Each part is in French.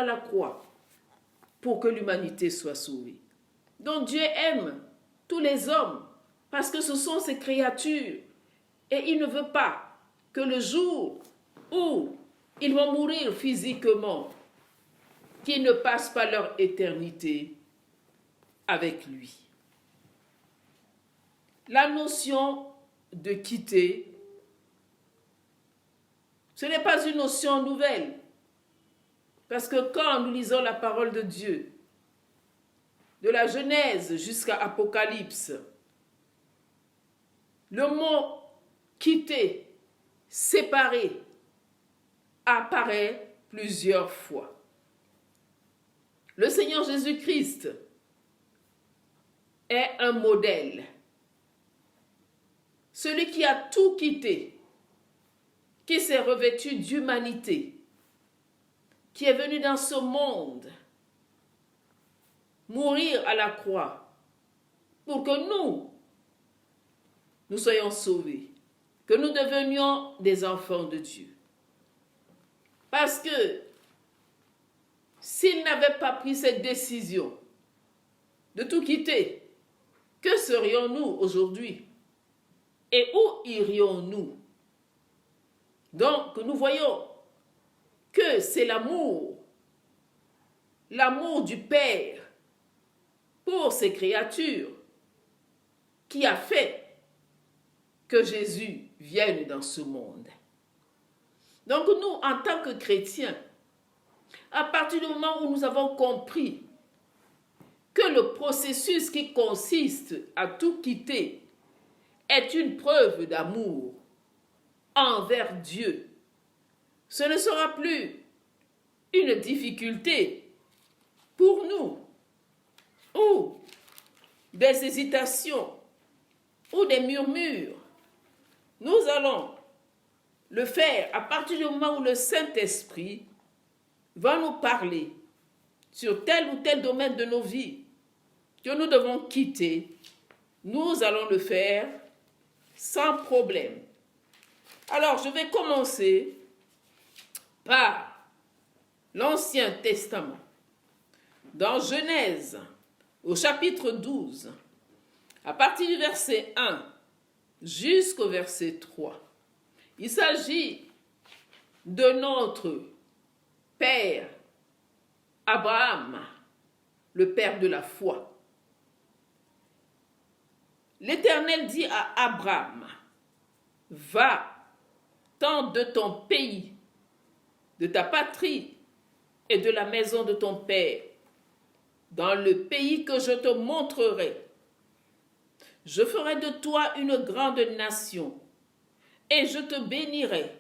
à la croix pour que l'humanité soit sauvée. Donc Dieu aime tous les hommes parce que ce sont ses créatures et il ne veut pas que le jour où ils vont mourir physiquement, qu'ils ne passent pas leur éternité avec lui. La notion de quitter, ce n'est pas une notion nouvelle. Parce que quand nous lisons la parole de Dieu, de la Genèse jusqu'à Apocalypse, le mot quitter, séparer, apparaît plusieurs fois. Le Seigneur Jésus-Christ est un modèle. Celui qui a tout quitté, qui s'est revêtu d'humanité, qui est venu dans ce monde mourir à la croix pour que nous soyons sauvés, que nous devenions des enfants de Dieu. Parce que s'il n'avait pas pris cette décision de tout quitter, que serions-nous aujourd'hui? Et où irions-nous? Donc, nous voyons que c'est l'amour du Père pour ses créatures qui a fait que Jésus vienne dans ce monde. Donc nous, en tant que chrétiens, à partir du moment où nous avons compris que le processus qui consiste à tout quitter est une preuve d'amour envers Dieu, ce ne sera plus une difficulté pour nous, ou des hésitations, ou des murmures. Nous allons le faire à partir du moment où le Saint-Esprit va nous parler sur tel ou tel domaine de nos vies que nous devons quitter. Nous allons le faire sans problème. Alors, je vais commencer par l'Ancien Testament. Dans Genèse, au chapitre 12, à partir du verset 1 jusqu'au verset 3, il s'agit de notre Père Abraham, le Père de la foi. L'Éternel dit à Abraham, « Va-t'en de ton pays, de ta patrie et de la maison de ton père, dans le pays que je te montrerai. Je ferai de toi une grande nation, et je te bénirai.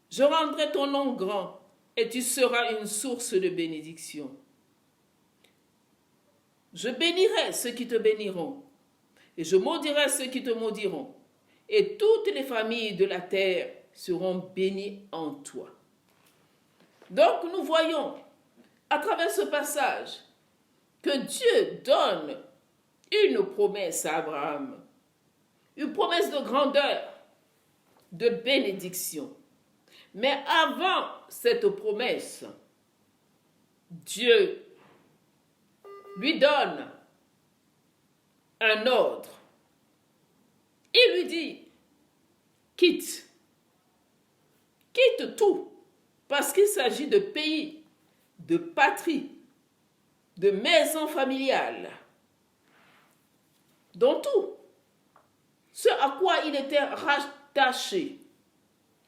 Je rendrai ton nom grand, et tu seras une source de bénédiction. Je bénirai ceux qui te béniront, et je maudirai ceux qui te maudiront, et toutes les familles de la terre seront bénies en toi. » Donc nous voyons à travers ce passage que Dieu donne une promesse à Abraham, une promesse de grandeur, de bénédiction. Mais avant cette promesse, Dieu lui donne un ordre. Il lui dit, quitte tout, parce qu'il s'agit de pays, de patrie, de maison familiale, dont tout, ce à quoi il était rattaché.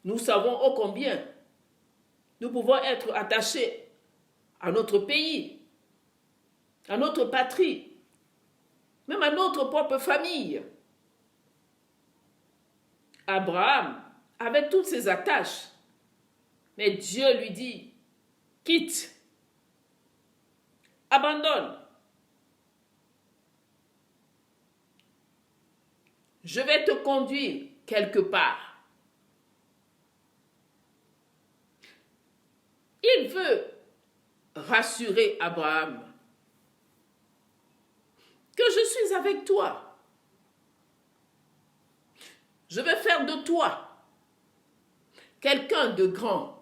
Nous savons ô combien nous pouvons être attachés à notre pays, à notre patrie, même à notre propre famille. Abraham avait toutes ses attaches, mais Dieu lui dit, quitte, abandonne. Je vais te conduire quelque part. Il veut rassurer Abraham que je suis avec toi. Je vais faire de toi quelqu'un de grand.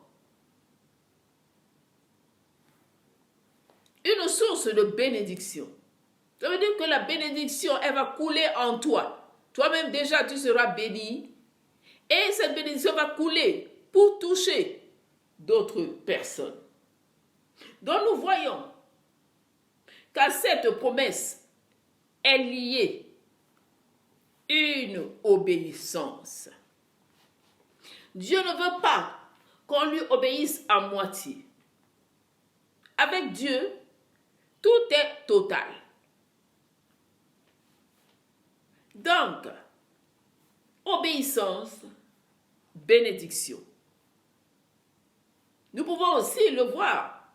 source de bénédiction. Ça veut dire que la bénédiction, elle va couler en toi. Toi-même déjà, tu seras béni. Et cette bénédiction va couler pour toucher d'autres personnes. Donc nous voyons qu'à cette promesse est liée une obéissance. Dieu ne veut pas qu'on lui obéisse à moitié. Avec Dieu, tout est total. Donc, obéissance, bénédiction. Nous pouvons aussi le voir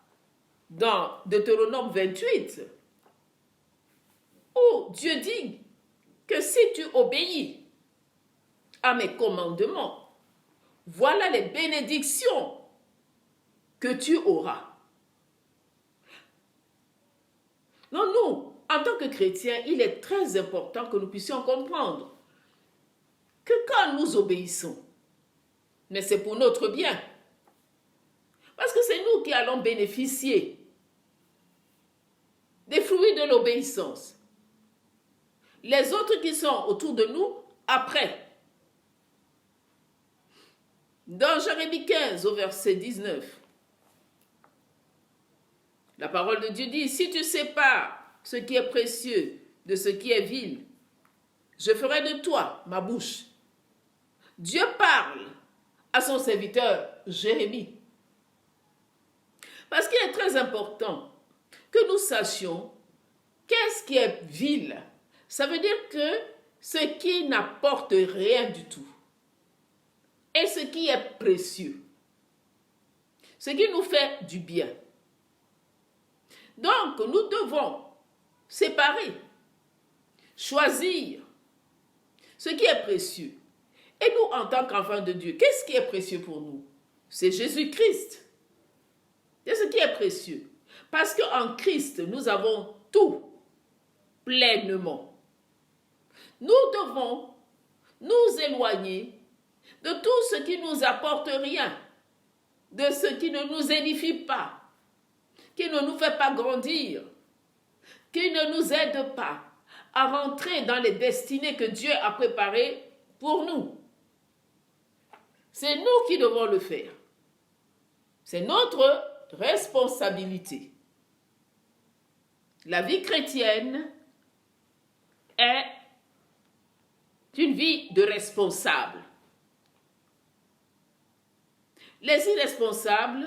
dans Deutéronome 28, où Dieu dit que si tu obéis à mes commandements, voilà les bénédictions que tu auras. Donc nous, en tant que chrétiens, il est très important que nous puissions comprendre que quand nous obéissons, mais c'est pour notre bien, parce que c'est nous qui allons bénéficier des fruits de l'obéissance. Les autres qui sont autour de nous, après. Dans Jérémie 15, au verset 19, la parole de Dieu dit, si tu sépares ce qui est précieux de ce qui est vil, je ferai de toi ma bouche. Dieu parle à son serviteur Jérémie. Parce qu'il est très important que nous sachions qu'est-ce qui est vil. Ça veut dire que ce qui n'apporte rien du tout et ce qui est précieux, ce qui nous fait du bien. Donc, nous devons séparer, choisir ce qui est précieux. Et nous, en tant qu'enfants de Dieu, qu'est-ce qui est précieux pour nous? C'est Jésus-Christ. C'est ce qui est précieux. Parce qu'en Christ, nous avons tout pleinement. Nous devons nous éloigner de tout ce qui nous apporte rien, de ce qui ne nous édifie pas, qui ne nous fait pas grandir, qui ne nous aide pas à rentrer dans les destinées que Dieu a préparées pour nous. C'est nous qui devons le faire. C'est notre responsabilité. La vie chrétienne est une vie de responsable. Les irresponsables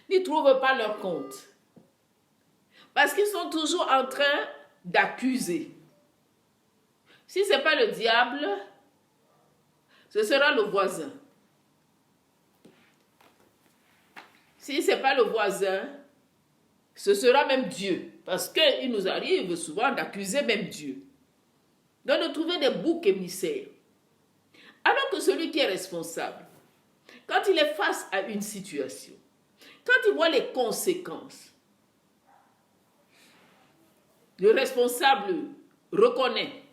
n'y trouvent pas leur compte. Parce qu'ils sont toujours en train d'accuser. Si ce n'est pas le diable, ce sera le voisin. Si ce n'est pas le voisin, ce sera même Dieu. Parce qu'il nous arrive souvent d'accuser même Dieu. Donc de trouver des boucs émissaires. Alors que celui qui est responsable, quand il est face à une situation, quand il voit les conséquences, le responsable reconnaît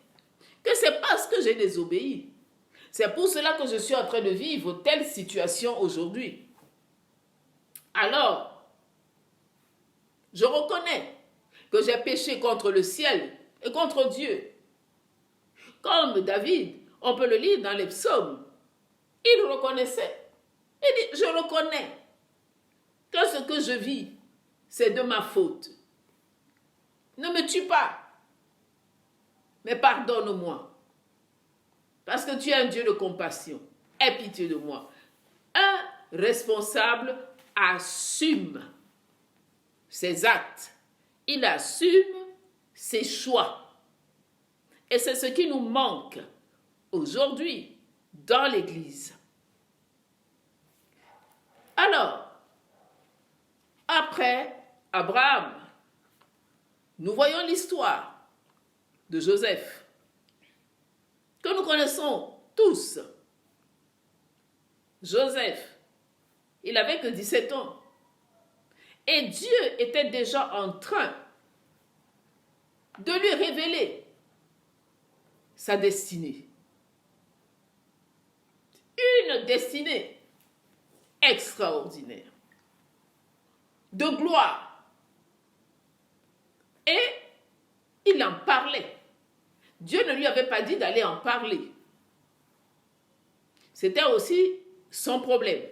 que c'est parce que j'ai désobéi. C'est pour cela que je suis en train de vivre telle situation aujourd'hui. Alors, je reconnais que j'ai péché contre le ciel et contre Dieu. Comme David, on peut le lire dans les psaumes. Il reconnaissait. Il dit, je reconnais que ce que je vis, c'est de ma faute. Ne me tue pas, mais pardonne-moi. Parce que tu es un Dieu de compassion. Aie pitié de moi. Un responsable assume ses actes. Il assume ses choix. Et c'est ce qui nous manque aujourd'hui dans l'Église. Alors, après Abraham, nous voyons l'histoire de Joseph, que nous connaissons tous. Joseph, il n'avait que 17 ans. Et Dieu était déjà en train de lui révéler sa destinée. Une destinée extraordinaire, de gloire, Et il en parlait. Dieu ne lui avait pas dit d'aller en parler. C'était aussi son problème.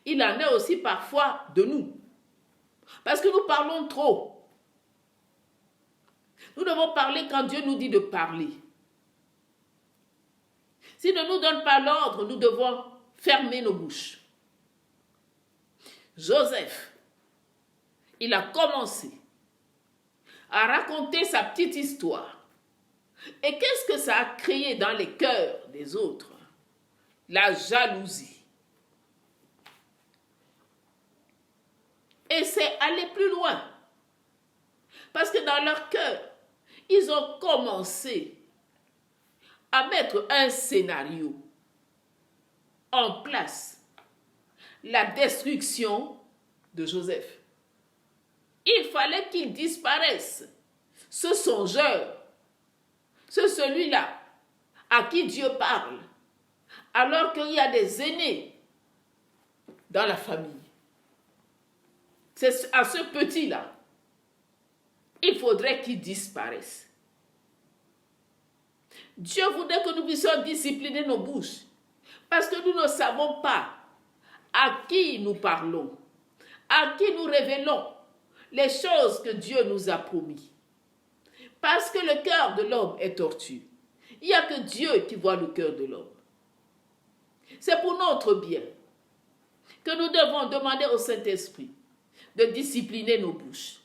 Il en est aussi parfois de nous. Parce que nous parlons trop. Nous devons parler quand Dieu nous dit de parler. S'il ne nous donne pas l'ordre, nous devons fermer nos bouches. Joseph, il a commencé à raconter sa petite histoire. Et qu'est-ce que ça a créé dans les cœurs des autres? La jalousie. Et c'est aller plus loin. Parce que dans leur cœur, ils ont commencé à mettre un scénario en place. La destruction de Joseph. Il fallait qu'il disparaisse. Ce songeur, c'est celui-là à qui Dieu parle, alors qu'il y a des aînés dans la famille. C'est à ce petit-là, il faudrait qu'il disparaisse. Dieu voudrait que nous puissions discipliner nos bouches, parce que nous ne savons pas à qui nous parlons, à qui nous révélons les choses que Dieu nous a promis. Parce que le cœur de l'homme est tortu. Il n'y a que Dieu qui voit le cœur de l'homme. C'est pour notre bien que nous devons demander au Saint-Esprit de discipliner nos bouches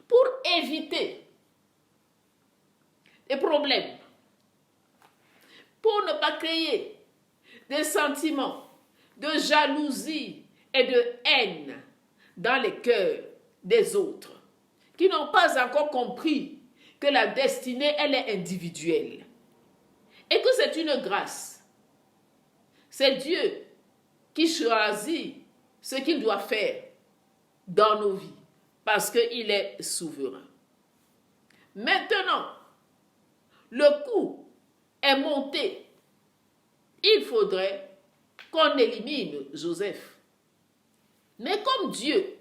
pour éviter des problèmes, pour ne pas créer des sentiments de jalousie et de haine dans les cœurs des autres, qui n'ont pas encore compris que la destinée, elle est individuelle et que c'est une grâce. C'est Dieu qui choisit ce qu'il doit faire dans nos vies parce qu'il est souverain. Maintenant, le coup est monté. Il faudrait qu'on élimine Joseph. Mais comme Dieu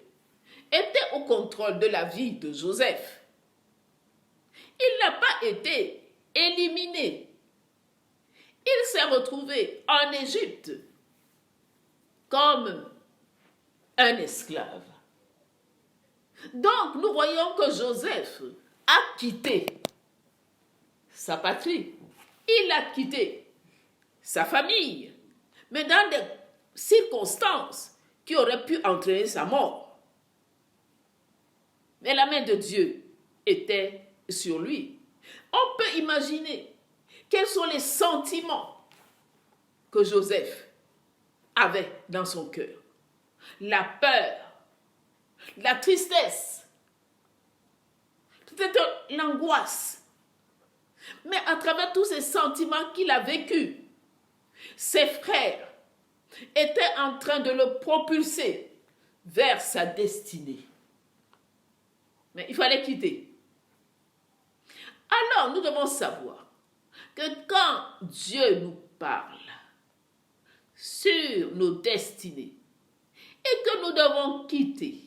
était au contrôle de la vie de Joseph, il n'a pas été éliminé. Il s'est retrouvé en Égypte comme un esclave. Donc, nous voyons que Joseph a quitté sa patrie. Il a quitté sa famille, mais dans des circonstances qui auraient pu entraîner sa mort. Mais la main de Dieu était sur lui. On peut imaginer quels sont les sentiments que Joseph avait dans son cœur. La peur, la tristesse, peut-être l'angoisse. Mais à travers tous ces sentiments qu'il a vécus, ses frères étaient en train de le propulser vers sa destinée. Mais il fallait quitter. Alors, nous devons savoir que quand Dieu nous parle sur nos destinées et que nous devons quitter,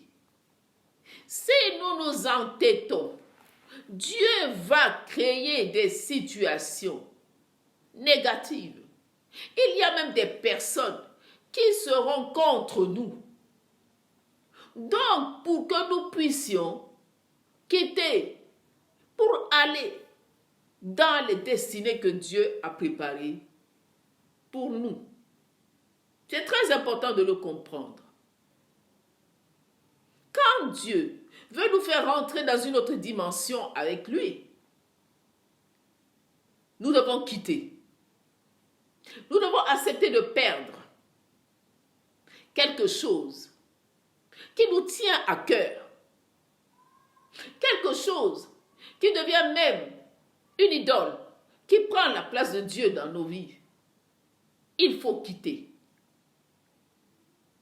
si nous nous entêtons, Dieu va créer des situations négatives. Il y a même des personnes qui seront contre nous. Donc, pour que nous puissions quitter pour aller dans les destinées que Dieu a préparées pour nous. C'est très important de le comprendre. Quand Dieu veut nous faire rentrer dans une autre dimension avec lui, nous devons quitter. Nous devons accepter de perdre quelque chose qui nous tient à cœur. Quelque chose qui devient même une idole, qui prend la place de Dieu dans nos vies. Il faut quitter.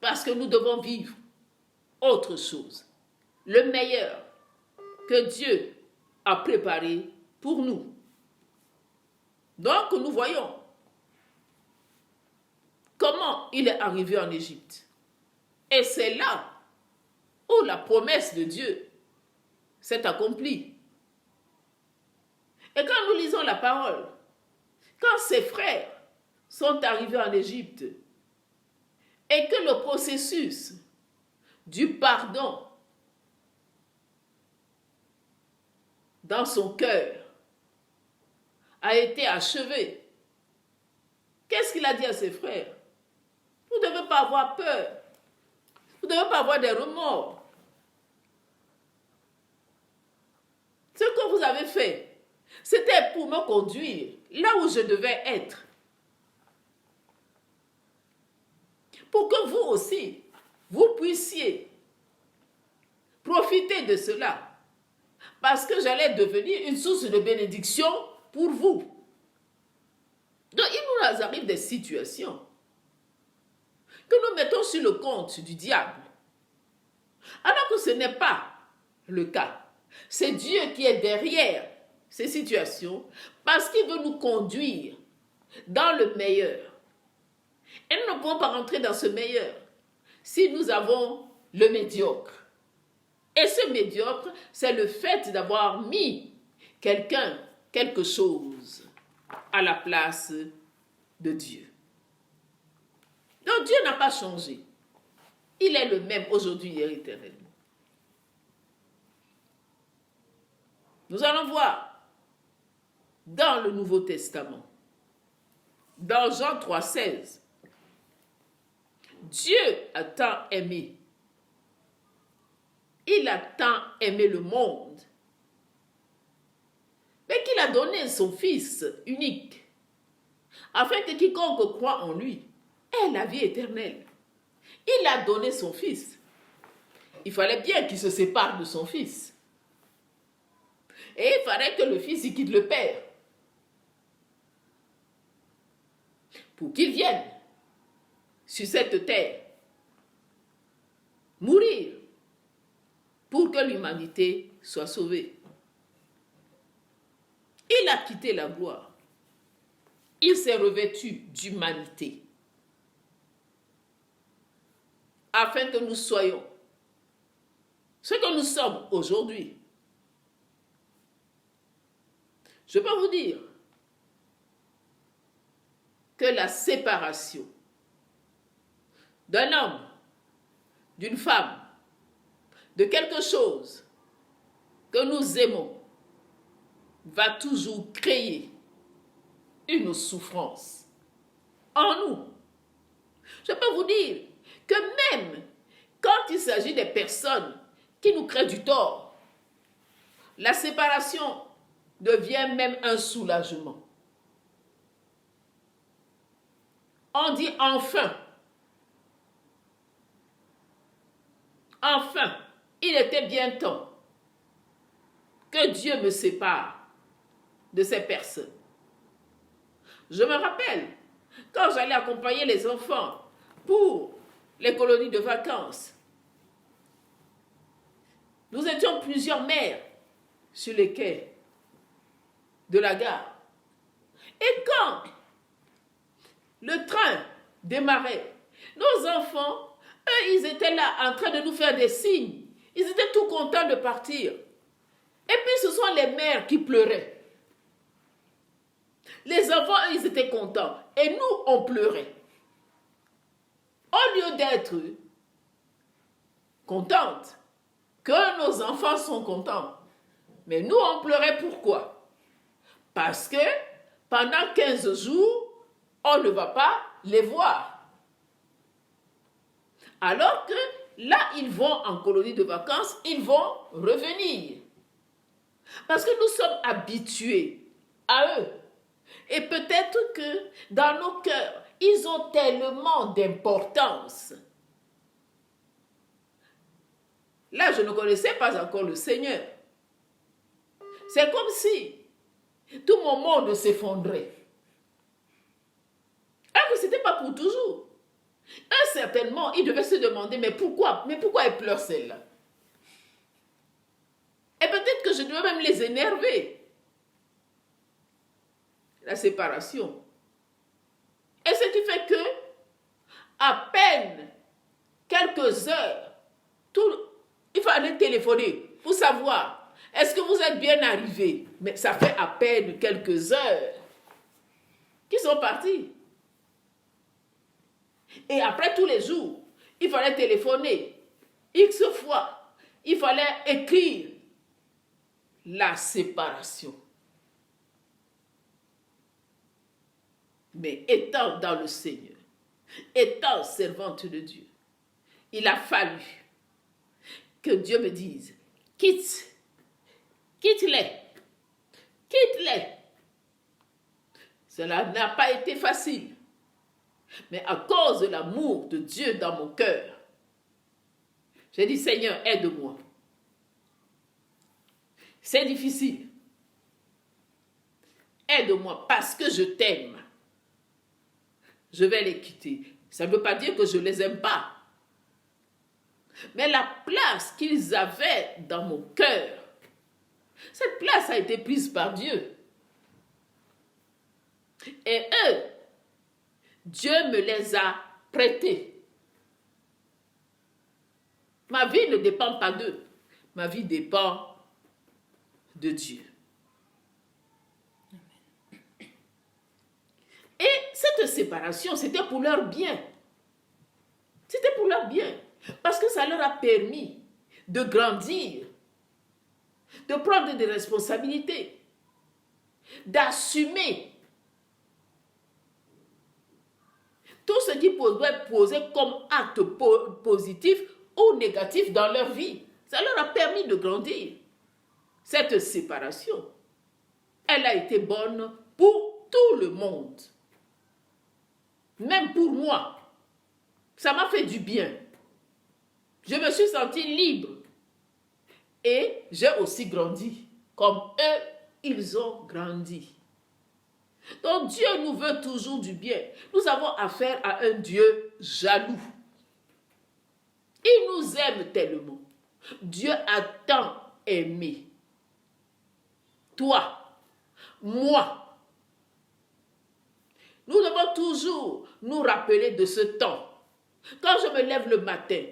Parce que nous devons vivre autre chose. Le meilleur que Dieu a préparé pour nous. Donc nous voyons comment il est arrivé en Égypte. Et c'est là où la promesse de Dieu s'est accompli. Et quand nous lisons la parole, quand ses frères sont arrivés en Égypte et que le processus du pardon dans son cœur a été achevé, qu'est-ce qu'il a dit à ses frères? Vous ne devez pas avoir peur. Vous ne devez pas avoir des remords. Ce que vous avez fait, c'était pour me conduire là où je devais être. Pour que vous aussi, vous puissiez profiter de cela. Parce que j'allais devenir une source de bénédiction pour vous. Donc il nous arrive des situations que nous mettons sur le compte du diable. Alors que ce n'est pas le cas. C'est Dieu qui est derrière ces situations parce qu'il veut nous conduire dans le meilleur. Et nous ne pouvons pas rentrer dans ce meilleur si nous avons le médiocre. Et ce médiocre, c'est le fait d'avoir mis quelqu'un, quelque chose à la place de Dieu. Donc Dieu n'a pas changé. Il est le même aujourd'hui, hier, éternellement. Nous allons voir dans le Nouveau Testament, dans Jean 3,16, Dieu a tant aimé. Il a tant aimé le monde, mais qu'il a donné son Fils unique, afin que quiconque croit en lui ait la vie éternelle. Il a donné son Fils. Il fallait bien qu'il se sépare de son Fils. Et il fallait que le Fils y quitte le Père pour qu'il vienne sur cette terre mourir pour que l'humanité soit sauvée. Il a quitté la gloire. Il s'est revêtu d'humanité afin que nous soyons ce que nous sommes aujourd'hui. Je peux vous dire que la séparation d'un homme, d'une femme, de quelque chose que nous aimons, va toujours créer une souffrance en nous. Je peux vous dire que même quand il s'agit des personnes qui nous créent du tort, la séparation devient même un soulagement. On dit enfin. Enfin, il était bien temps que Dieu me sépare de ces personnes. Je me rappelle, quand j'allais accompagner les enfants pour les colonies de vacances, nous étions plusieurs mères sur les quais de la gare. Et quand le train démarrait, nos enfants, eux, ils étaient là en train de nous faire des signes. Ils étaient tout contents de partir. Et puis ce sont les mères qui pleuraient. Les enfants, eux, ils étaient contents. Et nous, on pleurait. Au lieu d'être contentes que nos enfants sont contents. Mais nous, on pleurait pourquoi? Parce que pendant 15 jours, on ne va pas les voir. Alors que là, ils vont en colonie de vacances, ils vont revenir. Parce que nous sommes habitués à eux. Et peut-être que dans nos cœurs, ils ont tellement d'importance. Là, je ne connaissais pas encore le Seigneur. C'est comme si tout mon monde s'effondrait. Alors que ce n'était pas pour toujours. Et certainement, il devait se demander, mais pourquoi elle pleure celle-là? Et peut-être que je devais même les énerver. La séparation. Et ce qui fait que, à peine quelques heures, il fallait téléphoner pour savoir Est-ce que vous êtes bien arrivés? Mais ça fait à peine quelques heures qu'ils sont partis. Et après tous les jours, il fallait téléphoner X fois. Il fallait écrire la séparation. Mais étant dans le Seigneur, étant servante de Dieu, il a fallu que Dieu me dise, quitte-les. Cela n'a pas été facile. Mais à cause de l'amour de Dieu dans mon cœur, j'ai dit, Seigneur, aide-moi. C'est difficile. Aide-moi parce que je t'aime. Je vais les quitter. Ça ne veut pas dire que je ne les aime pas. Mais la place qu'ils avaient dans mon cœur, cette place a été prise par Dieu. Et eux, Dieu me les a prêtés. Ma vie ne dépend pas d'eux. Ma vie dépend de Dieu. Et cette séparation, c'était pour leur bien. C'était pour leur bien. Parce que ça leur a permis de grandir, de prendre des responsabilités, d'assumer tout ce qui pouvait poser comme acte positif ou négatif dans leur vie. Ça leur a permis de grandir. Cette séparation, elle a été bonne pour tout le monde. Même pour moi. Ça m'a fait du bien. Je me suis sentie libre. Et j'ai aussi grandi. Comme eux, ils ont grandi. Donc Dieu nous veut toujours du bien. Nous avons affaire à un Dieu jaloux. Il nous aime tellement. Dieu a tant aimé. Toi, moi. Nous devons toujours nous rappeler de ce temps. Quand je me lève le matin,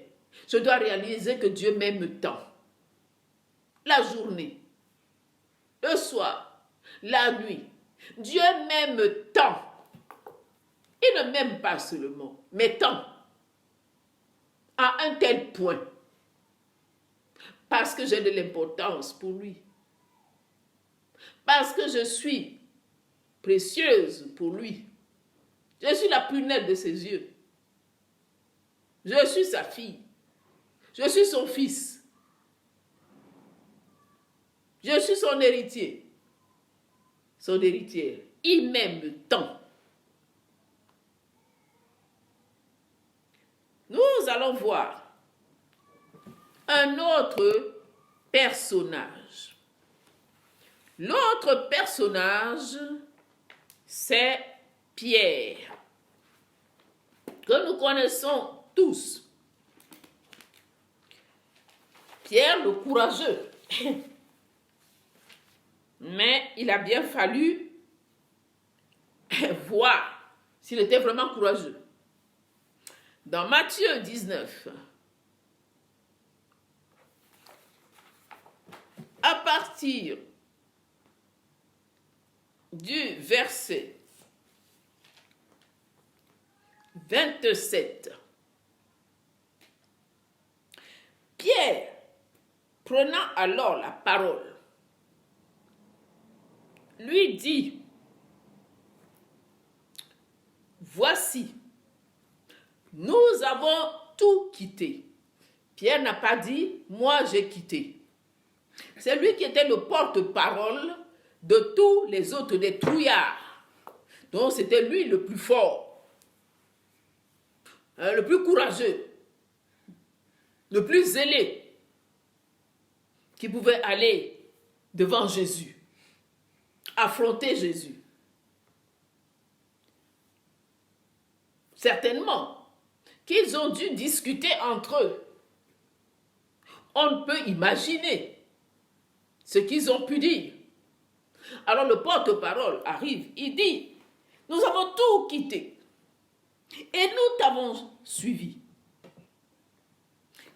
je dois réaliser que Dieu m'aime tant. La journée, le soir, la nuit. Dieu m'aime tant. Il ne m'aime pas seulement, mais tant. À un tel point. Parce que j'ai de l'importance pour lui. Parce que je suis précieuse pour lui. Je suis la prunelle de ses yeux. Je suis sa fille. Je suis son fils. Je suis son héritier. Son héritière. Il m'aime tant. Nous allons voir un autre personnage. L'autre personnage, c'est Pierre, que nous connaissons tous. Pierre le courageux. Mais il a bien fallu voir s'il était vraiment courageux. Dans Matthieu 19, à partir du verset 27, Pierre, prenant alors la parole, lui dit, voici, nous avons tout quitté. Pierre n'a pas dit, moi j'ai quitté. C'est lui qui était le porte-parole de tous les autres, des trouillards. Donc c'était lui le plus fort, le plus courageux, le plus zélé, qui pouvait aller devant Jésus, affronter Jésus. Certainement qu'ils ont dû discuter entre eux. On ne peut imaginer ce qu'ils ont pu dire. Alors le porte-parole arrive, il dit, nous avons tout quitté et nous t'avons suivi.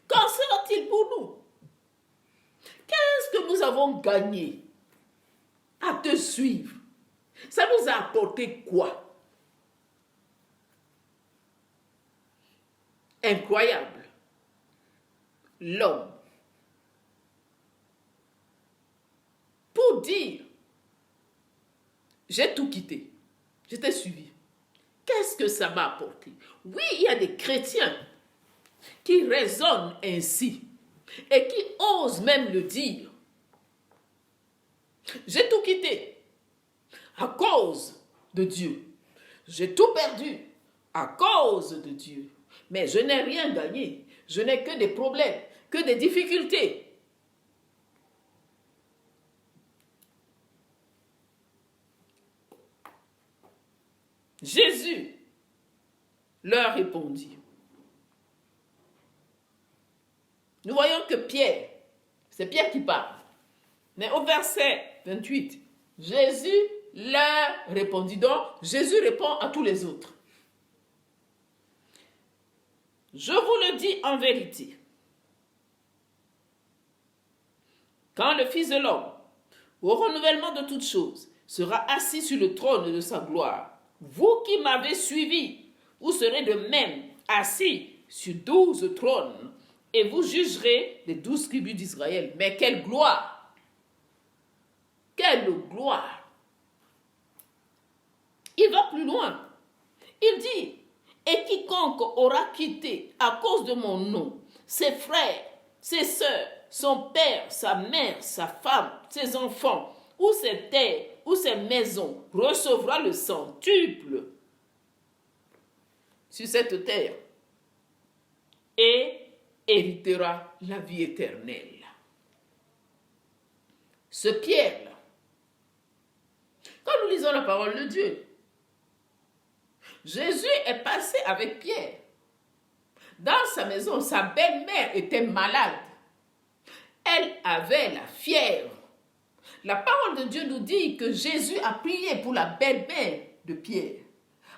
Qu'en sera-t-il pour nous? Qu'est-ce que nous nous avons gagné à te suivre, ça nous a apporté quoi? Incroyable. L'homme. Pour dire, j'ai tout quitté, je t'ai suivi. Qu'est-ce que ça m'a apporté? Oui, il y a des chrétiens qui raisonnent ainsi et qui osent même le dire. J'ai tout quitté à cause de Dieu. J'ai tout perdu à cause de Dieu. Mais je n'ai rien gagné. Je n'ai que des problèmes, que des difficultés. Jésus leur répondit. Nous voyons que Pierre, c'est Pierre qui parle. Mais au verset 28, Jésus leur répondit. Donc, Jésus répond à tous les autres. Je vous le dis en vérité. Quand le Fils de l'homme, au renouvellement de toutes choses, sera assis sur le trône de sa gloire, vous qui m'avez suivi, vous serez de même assis sur 12 trônes, et vous jugerez les 12 tribus d'Israël. Mais quelle gloire! Quelle gloire! Il va plus loin. Il dit, et quiconque aura quitté à cause de mon nom, ses frères, ses sœurs, son père, sa mère, sa femme, ses enfants, ou ses terres, ou ses maisons, recevra le centuple sur cette terre et héritera la vie éternelle. Ce Pierre-là, quand nous lisons la parole de Dieu, Jésus est passé avec Pierre. Dans sa maison, sa belle-mère était malade. Elle avait la fièvre. La parole de Dieu nous dit que Jésus a prié pour la belle-mère de Pierre.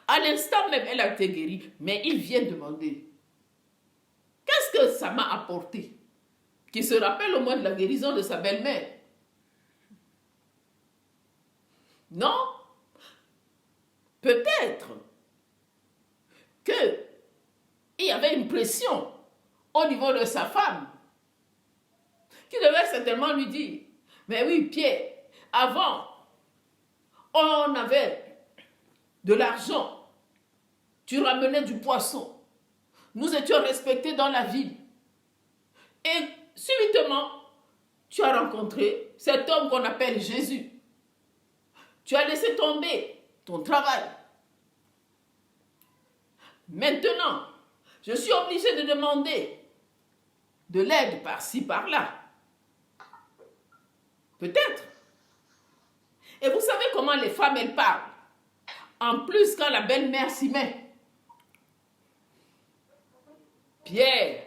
À l'instant même, elle a été guérie, mais il vient demander, qu'est-ce que ça m'a apporté? Qu'il se rappelle au moins de la guérison de sa belle-mère. Non? Peut-être qu'il y avait une pression au niveau de sa femme qui devait certainement lui dire, mais oui, Pierre, avant, on avait de l'argent, tu ramenais du poisson, nous étions respectés dans la ville. Et subitement, tu as rencontré cet homme qu'on appelle Jésus. Tu as laissé tomber ton travail. Maintenant, je suis obligée de demander de l'aide par-ci, par-là. Peut-être. Et vous savez comment les femmes, elles parlent. En plus, quand la belle-mère s'y met. Pierre